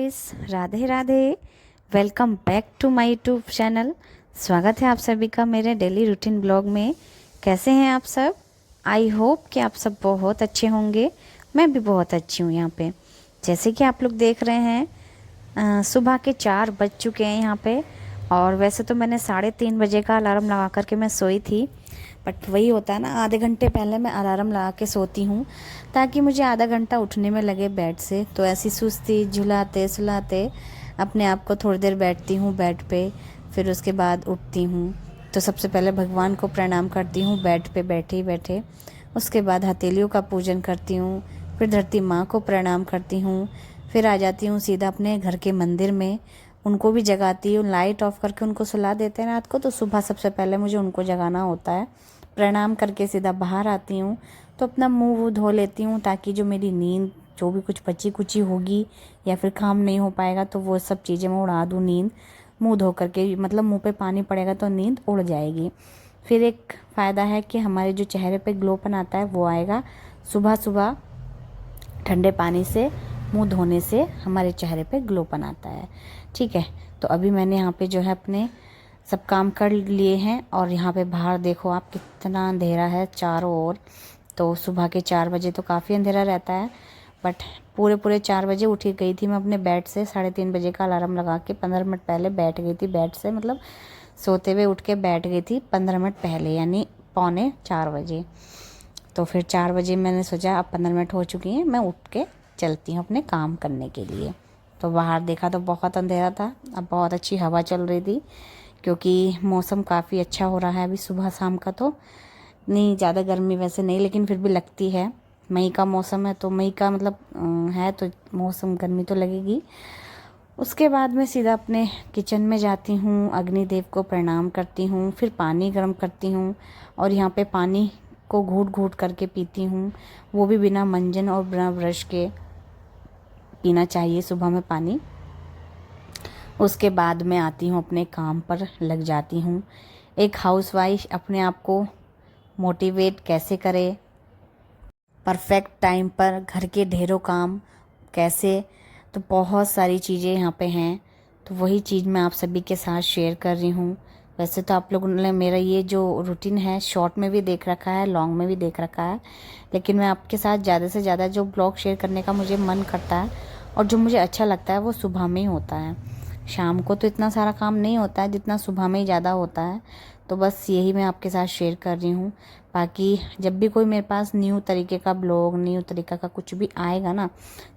Guys, Radhe Radhe. Welcome back to my YouTube channel. स्वागत है आप सभी का मेरे डेली रूटीन ब्लॉग में। कैसे हैं आप सब? आई होप कि आप सब बहुत अच्छे होंगे। मैं भी बहुत अच्छी हूँ यहाँ पे। जैसे कि आप लोग देख रहे हैं, सुबह के 4 बज चुके हैं यहाँ पे। और वैसे तो मैंने 3:30 बजे का अलार्म लगा करके मैं सोई थी, बट वही होता है ना, आधे घंटे पहले मैं अलार्म लगा के सोती हूँ ताकि मुझे आधा घंटा उठने में लगे बेड से। तो ऐसी सुस्ती झुलाते सुलाते अपने आप को थोड़ी देर बैठती हूँ बेड पे, फिर उसके बाद उठती हूँ। तो सबसे पहले भगवान को प्रणाम करती हूँ बेड पे बैठे ही बैठे। उसके बाद हथेलियों का पूजन करती हूँ, फिर धरती माँ को प्रणाम करती हूँ। फिर आ जाती हूँ सीधा अपने घर के मंदिर में, उनको भी जगाती हूँ। लाइट ऑफ करके उनको सुला देते हैं रात को, तो सुबह सबसे पहले मुझे उनको जगाना होता है। प्रणाम करके सीधा बाहर आती हूँ, तो अपना मुंह वूह धो लेती हूँ ताकि जो मेरी नींद, जो भी कुछ बची कुची होगी या फिर काम नहीं हो पाएगा तो वो सब चीज़ें मैं उड़ा दूँ नींद। मुंह धो करके, मतलब मुंह पे पानी पड़ेगा तो नींद उड़ जाएगी। फिर एक फ़ायदा है कि हमारे जो चेहरे पे ग्लोपन आता है वो आएगा। सुबह सुबह ठंडे पानी से मुंह धोने से हमारे चेहरे पे ग्लोपन आता है। ठीक है, तो अभी मैंने यहाँ पे जो है अपने सब काम कर लिए हैं। और यहाँ पे बाहर देखो आप, कितना अंधेरा है चारों ओर। तो सुबह के 4 बजे तो काफ़ी अंधेरा रहता है, बट पूरे 4 बजे उठी गई थी मैं अपने बेड से। 3:30 बजे का अलार्म लगा के 15 मिनट पहले बैठ गई थी बेड से, मतलब सोते हुए उठ के बैठ गई थी 15 मिनट पहले, यानी 3:45 बजे। तो फिर 4 बजे मैंने सोचा अब 15 मिनट हो चुकी हैं, मैं उठ के चलती हूँ अपने काम करने के लिए। तो बाहर देखा तो बहुत अंधेरा था। अब बहुत अच्छी हवा चल रही थी क्योंकि मौसम काफ़ी अच्छा हो रहा है अभी सुबह शाम का। तो नहीं ज़्यादा गर्मी वैसे नहीं, लेकिन फिर भी लगती है। मई का मौसम है तो मई का मतलब है तो मौसम, गर्मी तो लगेगी। उसके बाद मैं सीधा अपने किचन में जाती हूँ, अग्निदेव को प्रणाम करती हूँ, फिर पानी गर्म करती हूँ। और यहाँ पे पानी को घूट घूट करके पीती हूँ, वो भी बिना मंजन और बिना ब्रश के पीना चाहिए सुबह में पानी। उसके बाद मैं आती हूँ अपने काम पर लग जाती हूँ। एक हाउसवाइफ अपने आप को मोटिवेट कैसे करे, परफेक्ट टाइम पर घर के ढेरों काम कैसे, तो बहुत सारी चीज़ें यहाँ पे हैं। तो वही चीज़ मैं आप सभी के साथ शेयर कर रही हूँ। वैसे तो आप लोगों ने मेरा ये जो रूटीन है शॉर्ट में भी देख रखा है, लॉन्ग में भी देख रखा है, लेकिन मैं आपके साथ ज़्यादा से ज़्यादा जो ब्लॉग शेयर करने का मुझे मन करता है और जो मुझे अच्छा लगता है वो सुबह में ही होता है। शाम को तो इतना सारा काम नहीं होता है जितना सुबह में ही ज़्यादा होता है। तो बस यही मैं आपके साथ शेयर कर रही हूँ। बाकी जब भी कोई मेरे पास न्यू तरीके का ब्लॉग, न्यू तरीका का कुछ भी आएगा ना,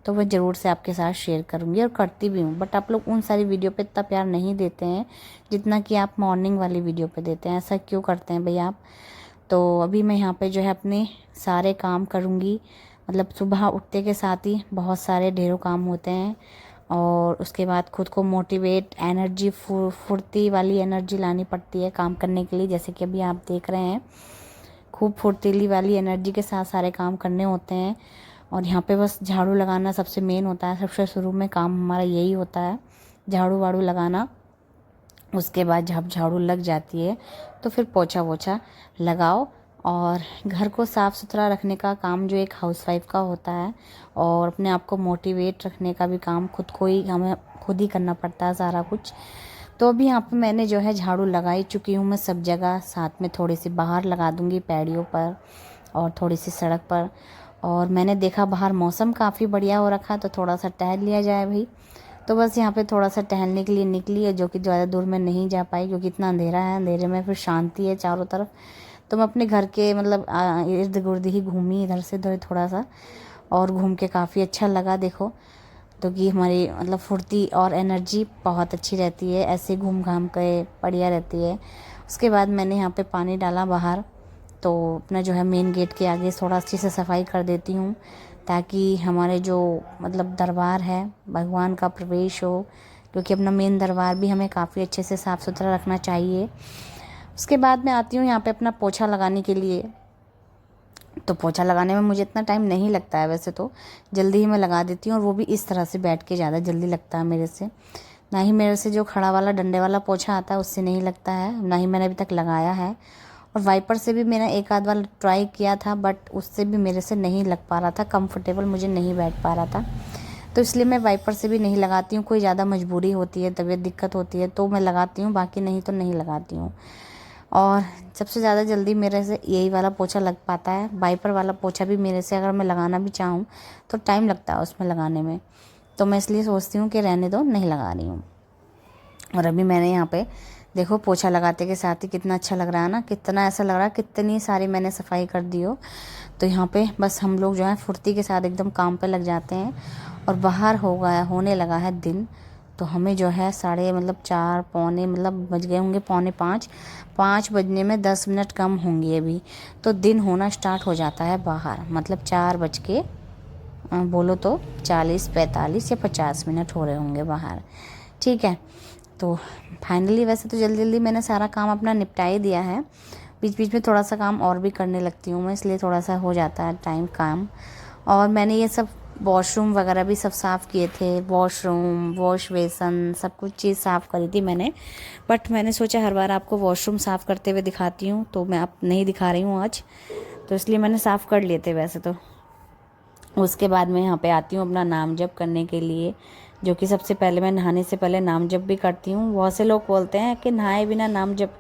तो वह ज़रूर से आपके साथ शेयर करूँगी और करती भी हूँ। बट आप लोग उन सारी वीडियो पे इतना प्यार नहीं देते हैं जितना कि आप मॉर्निंग वाली वीडियो पे देते हैं। ऐसा क्यों करते हैं भैया आप? तो अभी मैं यहाँ पे जो है अपने सारे काम करूँगी। मतलब सुबह उठते के साथ ही बहुत सारे ढेरों काम होते हैं और उसके बाद खुद को मोटिवेट, एनर्जी, फुर्ती वाली एनर्जी लानी पड़ती है काम करने के लिए। जैसे कि अभी आप देख रहे हैं, खूब फुर्तीली वाली एनर्जी के साथ सारे काम करने होते हैं। और यहाँ पे बस झाड़ू लगाना सबसे मेन होता है। सबसे शुरू में काम हमारा यही होता है, झाड़ू वाड़ू लगाना। उसके बाद जब झाड़ू लग जाती है तो फिर पोछा वोछा लगाओ और घर को साफ़ सुथरा रखने का काम जो एक हाउसवाइफ का होता है, और अपने आप को मोटिवेट रखने का भी काम खुद को ही, हमें खुद ही करना पड़ता है सारा कुछ। तो अभी यहाँ पे मैंने जो है झाड़ू लगा ही चुकी हूँ मैं सब जगह। साथ में थोड़ी सी बाहर लगा दूँगी पैड़ियों पर और थोड़ी सी सड़क पर। और मैंने देखा बाहर मौसम काफ़ी बढ़िया हो रखा, तो थोड़ा सा टहल लिया जाए भाई। तो बस यहाँ पे थोड़ा सा टहलने के लिए निकली है, जो कि ज़्यादा दूर में नहीं जा पाई क्योंकि इतना अंधेरा है। अंधेरे में फिर शांति है चारों तरफ। तो मैं अपने घर के मतलब इर्द गिर्द ही घूमी, इधर से उधर थोड़ा सा, और घूम के काफ़ी अच्छा लगा। देखो तो कि हमारी मतलब फुर्ती और एनर्जी बहुत अच्छी रहती है, ऐसे घूम घाम के बढ़िया रहती है। उसके बाद मैंने यहाँ पे पानी डाला बाहर, तो अपना जो है मेन गेट के आगे थोड़ा अच्छे से सफाई कर देती हूँ ताकि हमारे जो मतलब दरबार है, भगवान का प्रवेश हो, क्योंकि अपना मेन दरबार भी हमें काफ़ी अच्छे से साफ़ सुथरा रखना चाहिए। उसके बाद मैं आती हूँ यहाँ पे अपना पोछा लगाने के लिए। तो पोछा लगाने में मुझे इतना टाइम नहीं लगता है, वैसे तो जल्दी ही मैं लगा देती हूँ, और वो भी इस तरह से बैठ के ज़्यादा जल्दी लगता है मेरे से। ना ही मेरे से जो खड़ा वाला डंडे वाला पोछा आता है उससे नहीं लगता है, ना ही मैंने अभी तक लगाया है। और वाइपर से भी मैंने एक आध बार ट्राई किया था, बट उससे भी मेरे से नहीं लग पा रहा था, कंफर्टेबल मुझे नहीं बैठ पा रहा था। तो इसलिए मैं वाइपर से भी नहीं लगाती हूँ। कोई ज़्यादा मजबूरी होती है, तबीयत दिक्कत होती है तो मैं लगाती हूँ, बाकी नहीं तो नहीं लगाती हूँ। और सबसे ज़्यादा जल्दी मेरे से यही वाला पोछा लग पाता है। वाइपर वाला पोछा भी मेरे से अगर मैं लगाना भी चाहूँ तो टाइम लगता है उसमें लगाने में, तो मैं इसलिए सोचती हूँ कि रहने दो, नहीं लगा रही हूँ। और अभी मैंने यहाँ पे देखो पोछा लगाते के साथ ही कितना अच्छा लग रहा है ना, कितना ऐसा लग रहा है कितनी सारी मैंने सफाई कर दी हो। तो यहाँ पे बस हम लोग जो है फुर्ती के साथ एकदम काम पे लग जाते हैं। और बाहर होने लगा है दिन, तो हमें जो है साढ़े मतलब 4 पौने मतलब बज गए होंगे, पौने 5, 5 बजने में 10 मिनट कम होंगे अभी, तो दिन होना स्टार्ट हो जाता है बाहर। मतलब 4 बज के बोलो तो 40, 45 या 50 मिनट हो रहे होंगे बाहर। ठीक है, तो फाइनली वैसे तो जल्दी जल्दी मैंने सारा काम अपना निपटा ही दिया है। बीच बीच में थोड़ा सा काम और भी करने लगती हूँ मैं, इसलिए थोड़ा सा हो जाता है टाइम काम। और मैंने ये सब वॉशरूम वगैरह भी सब साफ़ किए थे, वॉशरूम, वॉश बेसन, सब कुछ चीज़ साफ़ करी थी मैंने। बट मैंने सोचा हर बार आपको वॉशरूम साफ़ करते हुए दिखाती हूँ, तो मैं अब नहीं दिखा रही हूँ आज, तो इसलिए मैंने साफ़ कर लिए थे वैसे तो। उसके बाद मैं यहाँ पे आती हूँ अपना नाम जप करने के लिए, जो कि सबसे पहले मैं नहाने से पहले नाम जप भी करती हूँ। बहुत से लोग बोलते हैं कि नहाए बिना नाम जप,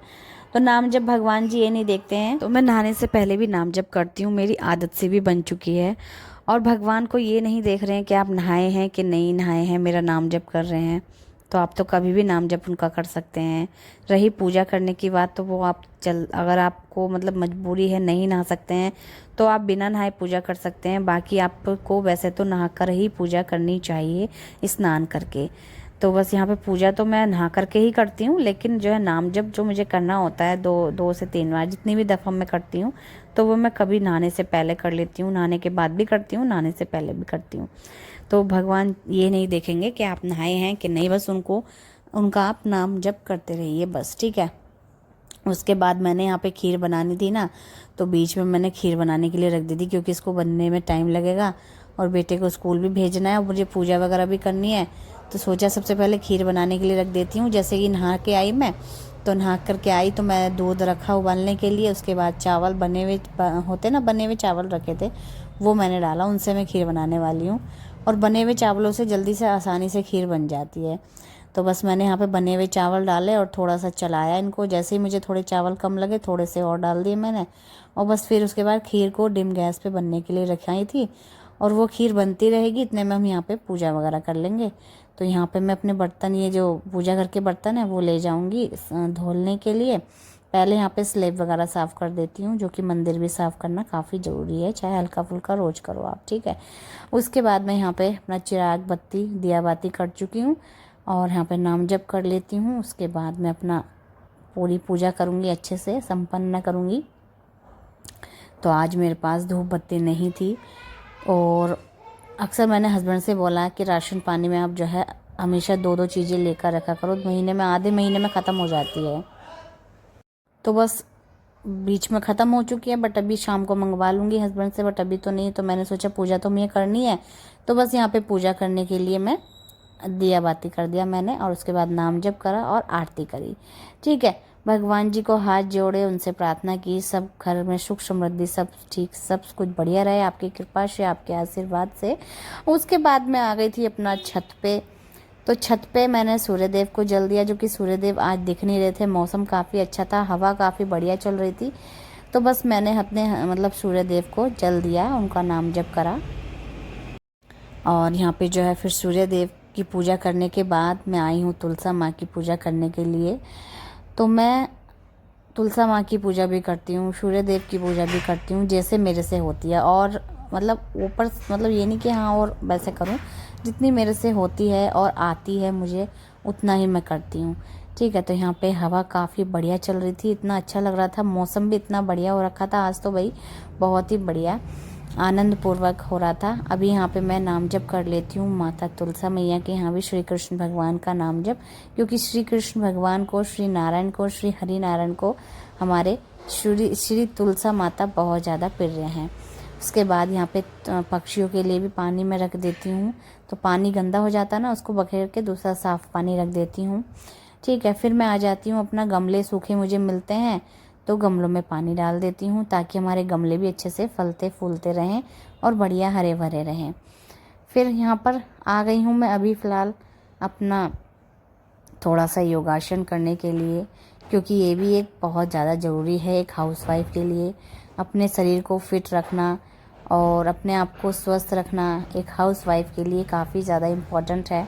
तो नाम जप भगवान जी ये नहीं देखते हैं, तो मैं नहाने से पहले भी नाम जप करती हूँ, मेरी आदत से भी बन चुकी है। और भगवान को ये नहीं देख रहे हैं कि आप नहाए हैं कि नहीं नहाए हैं, मेरा नाम जप कर रहे हैं, तो आप तो कभी भी नाम जप उनका कर सकते हैं। रही पूजा करने की बात, तो वो आप अगर आपको मतलब मजबूरी है नहीं नहा सकते हैं तो आप बिना नहाए पूजा कर सकते हैं। बाकी आपको वैसे तो नहा कर ही पूजा करनी चाहिए, स्नान करके। तो बस यहाँ पे पूजा तो मैं नहा करके ही करती हूँ, लेकिन जो है नाम जप जो मुझे करना होता है 2 से 3 बार, जितनी भी दफ़ा मैं करती हूँ, तो वो मैं कभी नहाने से पहले कर लेती हूँ, नहाने के बाद भी करती हूँ, नहाने से पहले भी करती हूँ। तो भगवान ये नहीं देखेंगे कि आप नहाए हैं कि नहीं, बस उनका आप नाम जप करते रहिए बस। ठीक है, उसके बाद मैंने यहाँ पे खीर बनानी थी ना, तो बीच में मैंने खीर बनाने के लिए रख दी थी, क्योंकि इसको बनने में टाइम लगेगा और बेटे को स्कूल भी भेजना है और मुझे पूजा वगैरह भी करनी है। तो सोचा सबसे पहले खीर बनाने के लिए रख देती हूँ। जैसे कि नहा के आई मैं, तो नहा करके आई तो मैं दूध रखा उबालने के लिए, उसके बाद चावल बने हुए होते ना, बने हुए चावल रखे थे, वो मैंने डाला, उनसे मैं खीर बनाने वाली हूँ। और बने हुए चावलों से जल्दी से आसानी से खीर बन जाती है। तो बस मैंने यहाँ पे बने हुए चावल डाले और थोड़ा सा चलाया इनको, जैसे ही मुझे थोड़े चावल कम लगे थोड़े से और डाल दिए मैंने। और बस फिर उसके बाद खीर को डिम गैस पे बनने के लिए रखाई थी, और वो खीर बनती रहेगी, इतने में हम यहाँ पे पूजा वगैरह कर लेंगे। तो यहाँ पे मैं अपने बर्तन, ये जो पूजा घर के बर्तन है वो ले जाऊँगी धोने के लिए। पहले यहाँ पे स्लेब वगैरह साफ़ कर देती हूँ, जो कि मंदिर भी साफ़ करना काफ़ी ज़रूरी है, चाहे हल्का फुल्का रोज़ करो आप। ठीक है, उसके बाद मैं यहाँ पे अपना चिराग बत्ती दिया बाती कर चुकी हूँ और यहाँ पे नाम जप कर लेती हूँ। उसके बाद मैं अपना पूरी पूजा करूँगी, अच्छे से संपन्न करूँगी। तो आज मेरे पास धूप बत्ती नहीं थी, और अक्सर मैंने हस्बैंड से बोला कि राशन पानी में आप जो है हमेशा 2-2 चीज़ें लेकर रखा करो, महीने में आधे महीने में ख़त्म हो जाती है। तो बस बीच में ख़त्म हो चुकी है, बट अभी शाम को मंगवा लूँगी हस्बैंड से, बट अभी तो नहीं। तो मैंने सोचा पूजा तो मुझे करनी है, तो बस यहाँ पे पूजा करने के लिए मैं दिया बाती कर दिया मैंने, और उसके बाद नाम जप करा और आरती करी। ठीक है, भगवान जी को हाथ जोड़े, उनसे प्रार्थना की सब घर में सुख समृद्धि सब ठीक, सब कुछ बढ़िया रहे आपकी कृपा से, आपके आशीर्वाद से। उसके बाद मैं आ गई थी अपना छत पे। तो छत पे मैंने सूर्यदेव को जल दिया, जो कि सूर्यदेव आज दिख नहीं रहे थे, मौसम काफ़ी अच्छा था, हवा काफ़ी बढ़िया चल रही थी। तो बस मैंने अपने मतलब सूर्यदेव को जल दिया, उनका नाम जप करा। और यहाँ पे जो है फिर सूर्यदेव की पूजा करने के बाद मैं आई हूँ तुलसा माँ की पूजा करने के लिए। तो मैं तुलसा माँ की पूजा भी करती हूँ, सूर्यदेव की पूजा भी करती हूँ, जैसे मेरे से होती है। और मतलब ऊपर मतलब ये नहीं कि हाँ और वैसे करूँ, जितनी मेरे से होती है और आती है मुझे उतना ही मैं करती हूँ। ठीक है, तो यहाँ पे हवा काफ़ी बढ़िया चल रही थी, इतना अच्छा लग रहा था, मौसम भी इतना बढ़िया हो रखा था आज तो भाई, बहुत ही बढ़िया आनंद पूर्वक हो रहा था। अभी यहाँ पे मैं नाम जप कर लेती हूँ माता तुलसा मैया के, यहाँ भी श्री कृष्ण भगवान का नाम जप, क्योंकि श्री कृष्ण भगवान को, श्री नारायण को, श्री हरि नारायण को हमारे श्री तुलसा माता बहुत ज़्यादा प्रिय हैं। उसके बाद यहाँ पे पक्षियों के लिए भी पानी में रख देती हूँ, तो पानी गंदा हो जाता है ना, उसको बखेर के दूसरा साफ़ पानी रख देती हूँ। ठीक है, फिर मैं आ जाती हूँ, अपना गमले सूखे मुझे मिलते हैं तो गमलों में पानी डाल देती हूँ, ताकि हमारे गमले भी अच्छे से फलते फूलते रहें और बढ़िया हरे भरे रहें। फिर यहाँ पर आ गई हूँ मैं अभी फ़िलहाल अपना थोड़ा सा योगासन करने के लिए, क्योंकि ये भी एक बहुत ज़्यादा ज़रूरी है एक हाउसवाइफ के लिए। अपने शरीर को फिट रखना और अपने आप को स्वस्थ रखना एक हाउसवाइफ के लिए काफ़ी ज़्यादा इम्पोर्टेंट है।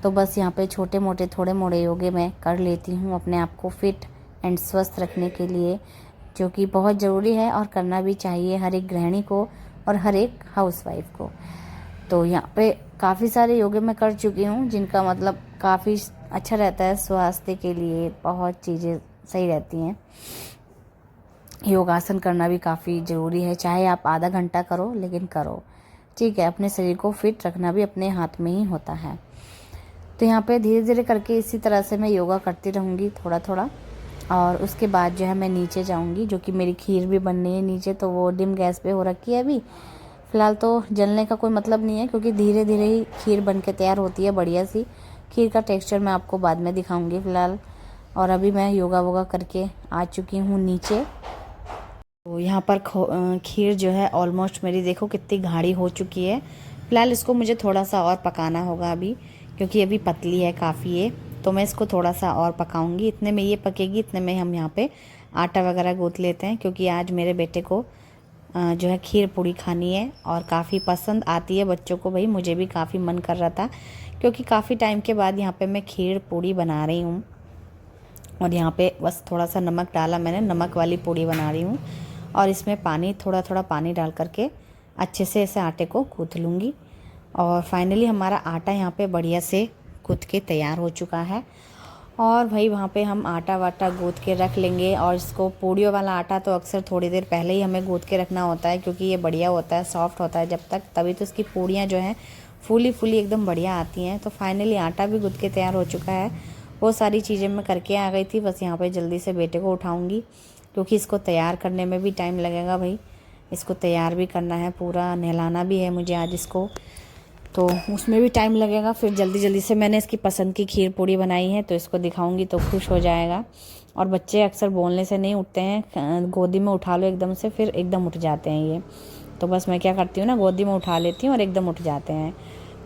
तो बस यहाँ पे छोटे मोटे थोड़े मोड़े योगे मैं कर लेती हूँ अपने आप को फिट एंड स्वस्थ रखने के लिए, जो कि बहुत ज़रूरी है और करना भी चाहिए हर एक गृहिणी को और हर एक हाउसवाइफ को। तो यहाँ पे काफ़ी सारे योगे मैं कर चुकी हूँ, जिनका मतलब काफ़ी अच्छा रहता है स्वास्थ्य के लिए, बहुत चीज़ें सही रहती हैं। योगासन करना भी काफ़ी ज़रूरी है, चाहे आप आधा घंटा करो लेकिन करो, ठीक है। अपने शरीर को फिट रखना भी अपने हाथ में ही होता है। तो यहाँ पे धीरे धीरे करके इसी तरह से मैं योगा करती रहूँगी थोड़ा थोड़ा, और उसके बाद जो है मैं नीचे जाऊँगी, जो कि मेरी खीर भी बननी है नीचे, तो वो डिम गैस पे हो रखी है अभी। फ़िलहाल तो जलने का कोई मतलब नहीं है, क्योंकि धीरे धीरे ही खीर बन के तैयार होती है बढ़िया सी। खीर का टेक्सचर मैं आपको बाद में दिखाऊंगी फ़िलहाल। और अभी मैं योगा वोगा करके आ चुकी हूँ नीचे। तो यहाँ पर खीर जो है ऑलमोस्ट मेरी देखो कितनी गाढ़ी हो चुकी है। फ़िलहाल इसको मुझे थोड़ा सा और पकाना होगा अभी, क्योंकि अभी पतली है काफ़ी ये, तो मैं इसको थोड़ा सा और पकाऊंगी। इतने में ये पकेगी, इतने में हम यहाँ पे आटा वगैरह गूँथ लेते हैं, क्योंकि आज मेरे बेटे को जो है खीर पूड़ी खानी है और काफ़ी पसंद आती है बच्चों को। भाई मुझे भी काफ़ी मन कर रहा था, क्योंकि काफ़ी टाइम के बाद यहाँ पे मैं खीर पूड़ी बना रही हूँ। और यहाँ पे बस थोड़ा सा नमक डाला मैंने, नमक वाली पूड़ी बना रही हूँ। और इसमें पानी, थोड़ा थोड़ा पानी डाल करके अच्छे से ऐसे आटे को गूँथ लूँगी। और फाइनली हमारा आटा यहाँ पे बढ़िया से गूँथ के तैयार हो चुका है। और भाई वहाँ पे हम आटा वाटा गूँथ के रख लेंगे। और इसको पूड़ियों वाला आटा तो अक्सर थोड़ी देर पहले ही हमें गूँथ के रखना होता है, क्योंकि ये बढ़िया होता है, सॉफ्ट होता है जब तक, तभी तो इसकी पूड़ियाँ जो हैं फूली फूली एकदम बढ़िया आती हैं। तो फाइनली आटा भी गूँथ के तैयार हो चुका है। वो सारी चीज़ें मैं करके आ गई थी, बस यहाँ पर जल्दी से बेटे को उठाऊँगी, क्योंकि इसको तैयार करने में भी टाइम लगेगा भाई। इसको तैयार भी करना है, पूरा नहलाना भी है मुझे आज इसको, तो उसमें भी टाइम लगेगा। फिर जल्दी जल्दी से मैंने इसकी पसंद की खीर पूड़ी बनाई है, तो इसको दिखाऊंगी तो खुश हो जाएगा। और बच्चे अक्सर बोलने से नहीं उठते हैं, गोदी में उठा लो एकदम से, फिर एकदम उठ जाते हैं ये। तो बस मैं क्या करती हूँ ना, गोदी में उठा लेती हूँ और एकदम उठ जाते हैं।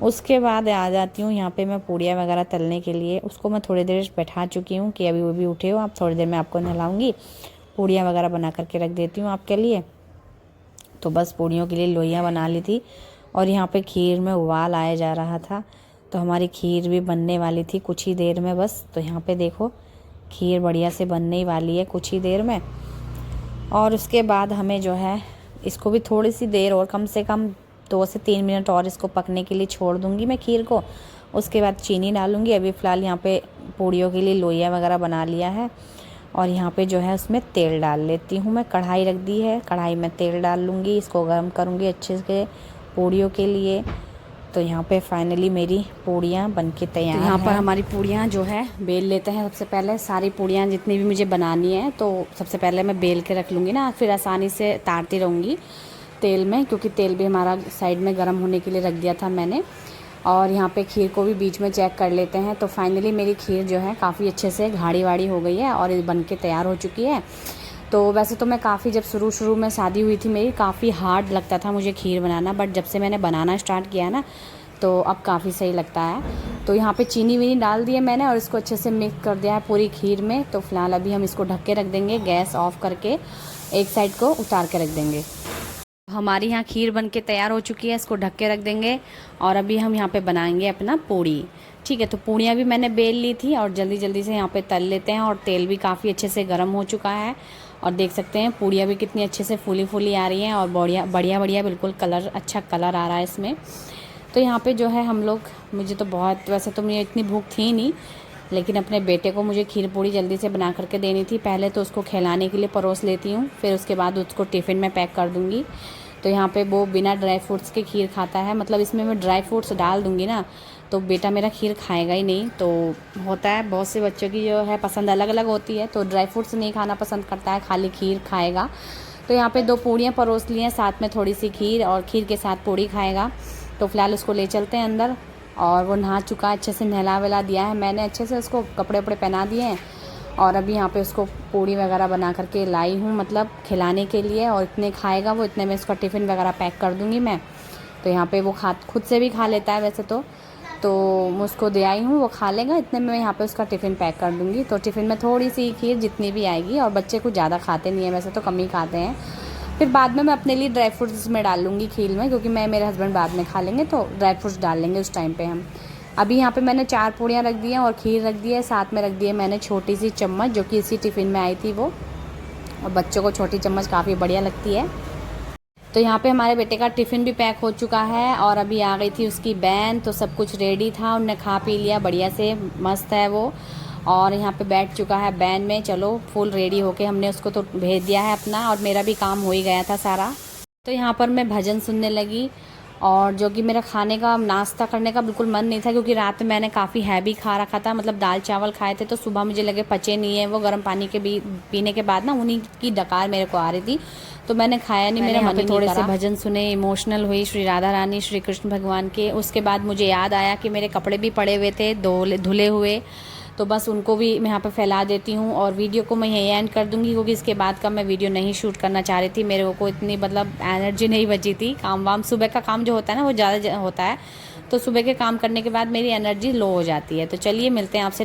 उसके बाद आ जाती हूँ यहाँ पे मैं पूड़ियाँ वगैरह तलने के लिए। उसको मैं थोड़ी देर बैठा चुकी हूँ कि अभी वो भी उठे हो, आप थोड़ी देर में आपको नहलाऊँगी, पूड़ियाँ वगैरह बना करके रख देती हूँ आपके लिए। तो बस पूड़ियों के लिए लोइयाँ बना ली थी, और यहाँ पे खीर में उबाल आया जा रहा था, तो हमारी खीर भी बनने वाली थी कुछ ही देर में बस। तो यहाँ पे देखो खीर बढ़िया से बनने ही वाली है कुछ ही देर में। और उसके बाद हमें जो है इसको भी थोड़ी सी देर और, कम से कम 2 से 3 मिनट और इसको पकने के लिए छोड़ दूँगी मैं खीर को। उसके बाद चीनी डालूँगी। अभी फ़िलहाल यहाँ पे पूड़ियों के लिए लोइयाँ वगैरह बना लिया है, और यहाँ पे जो है उसमें तेल डाल लेती हूँ मैं। कढ़ाई रख दी है, कढ़ाई में तेल डाल लूँगी, इसको गर्म करूँगी अच्छे से पूड़ियों के लिए। तो यहाँ पे फाइनली मेरी पूड़ियाँ बनके तैयार हैं। यहाँ पर हमारी पूड़ियाँ जो है बेल लेते हैं सबसे पहले। सारी पूड़ियाँ जितनी भी मुझे बनानी है, तो सबसे पहले मैं बेल के रख लूँगी ना, फिर आसानी से तारती रहूँगी तेल में, क्योंकि तेल भी हमारा साइड में गर्म होने के लिए रख दिया था मैंने। और यहाँ पे खीर को भी बीच में चेक कर लेते हैं। तो फाइनली मेरी खीर जो है काफ़ी अच्छे से गाढ़ी वाड़ी हो गई है और बन के तैयार हो चुकी है। तो वैसे तो मैं काफ़ी, जब शुरू में शादी हुई थी मेरी, काफ़ी हार्ड लगता था मुझे खीर बनाना, बट जब से मैंने बनाना स्टार्ट किया ना, तो अब काफ़ी सही लगता है। तो यहाँ पे चीनी वीनी डाल दिए मैंने, और इसको अच्छे से मिक्स कर दिया है पूरी खीर में। तो फिलहाल अभी हम इसको ढक के रख देंगे, गैस ऑफ करके एक साइड को उतार के रख देंगे। हमारी यहाँ खीर बन के तैयार हो चुकी है, इसको ढक के रख देंगे। और अभी हम यहाँ पे बनाएंगे अपना पूड़ी, ठीक है। तो पूड़ियाँ भी मैंने बेल ली थी, और जल्दी जल्दी से यहाँ पे तल लेते हैं। और तेल भी काफ़ी अच्छे से गर्म हो चुका है, और देख सकते हैं पूड़ियाँ भी कितनी अच्छे से फूली फूली आ रही हैं, और बढ़िया बढ़िया बढ़िया बिल्कुल कलर, अच्छा कलर आ रहा है इसमें। तो यहाँ पे जो है हम लोग, मुझे तो बहुत, वैसे तो मुझे इतनी भूख थी नहीं, लेकिन अपने बेटे को मुझे खीर पूड़ी जल्दी से बना करके देनी थी। पहले तो उसको खिलाने के लिए परोस लेती हूँ, फिर उसके बाद उसको टिफ़िन में पैक कर दूँगी। तो यहाँ पे वो बिना ड्राई फ्रूट्स के खीर खाता है, मतलब इसमें मैं ड्राई फ्रूट्स डाल दूँगी ना, तो बेटा मेरा खीर खाएगा ही नहीं। तो होता है बहुत से बच्चों की जो है पसंद अलग अलग होती है, तो ड्राई फ्रूट्स नहीं खाना पसंद करता है, खाली खीर खाएगा। तो यहाँ पे 2 पूड़ियाँ परोस ली हैं, साथ में थोड़ी सी खीर, और खीर के साथ पूड़ी खाएगा। तो फिलहाल उसको ले चलते हैं अंदर। और वो नहा चुका है, अच्छे से नहला वहला दिया है मैंने, अच्छे से उसको कपड़े वपड़े पहना दिए हैं। और अभी यहाँ पे उसको पूड़ी वगैरह बना करके लाई हूँ, मतलब खिलाने के लिए। और इतने खाएगा वो, इतने में इसका टिफ़िन वगैरह पैक कर दूँगी मैं। तो यहाँ पे वो खुद से भी खा लेता है वैसे तो मैं उसको दे आई हूँ, वो खा लेगा। इतने में मैं यहाँ पे उसका टिफ़िन पैक कर दूँगी। तो टिफ़िन में थोड़ी सी खीर जितनी भी आएगी, और बच्चे कुछ ज़्यादा खाते नहीं हैं वैसे तो, कम ही खाते हैं। फिर बाद में मैं अपने लिए ड्राई फ्रूट्स इसमें डाल लूँगी खीर में, क्योंकि मैं मेरे हस्बैंड बाद में खा लेंगे तो ड्राई फ्रूट्स डाल लेंगे उस टाइम पे हम। अभी यहाँ पे मैंने 4 पूड़ियाँ रख दी हैं और खीर रख दी है, साथ में रख दी है मैंने छोटी सी चम्मच जो कि इसी टिफ़िन में आई थी वो, और बच्चों को छोटी चम्मच काफ़ी बढ़िया लगती है। तो यहाँ पे हमारे बेटे का टिफ़िन भी पैक हो चुका है और अभी आ गई थी उसकी बहन, तो सब कुछ रेडी था, उनने खा पी लिया बढ़िया से, मस्त है वो। और यहाँ पे बैठ चुका है बैन में, चलो फुल रेडी होके हमने उसको तो भेज दिया है अपना, और मेरा भी काम हो ही गया था सारा। तो यहाँ पर मैं भजन सुनने लगी, और जो कि मेरा खाने का नाश्ता करने का बिल्कुल मन नहीं था, क्योंकि रात में मैंने काफ़ी हैवी खा रखा था, मतलब दाल चावल खाए थे, तो सुबह मुझे लगे पचे नहीं है वो, गर्म पानी के पीने के बाद ना उन्हीं की डकार मेरे को आ रही थी, तो मैंने खाया नहीं, मेरा मन ही थोड़े से भजन सुने, इमोशनल हुई श्री राधा रानी श्री कृष्ण भगवान के। उसके बाद मुझे याद आया कि मेरे कपड़े भी पड़े हुए थे धुले हुए, तो बस उनको भी मैं यहाँ पे फैला देती हूँ, और वीडियो को मैं यहीं एंड कर दूँगी, क्योंकि इसके बाद का मैं वीडियो नहीं शूट करना चाह रही थी। मेरे को इतनी मतलब एनर्जी नहीं बची थी, काम वाम सुबह का काम जो होता है ना वो ज़्यादा होता है, तो सुबह के काम करने के बाद मेरी एनर्जी लो हो जाती है। तो चलिए मिलते हैं आपसे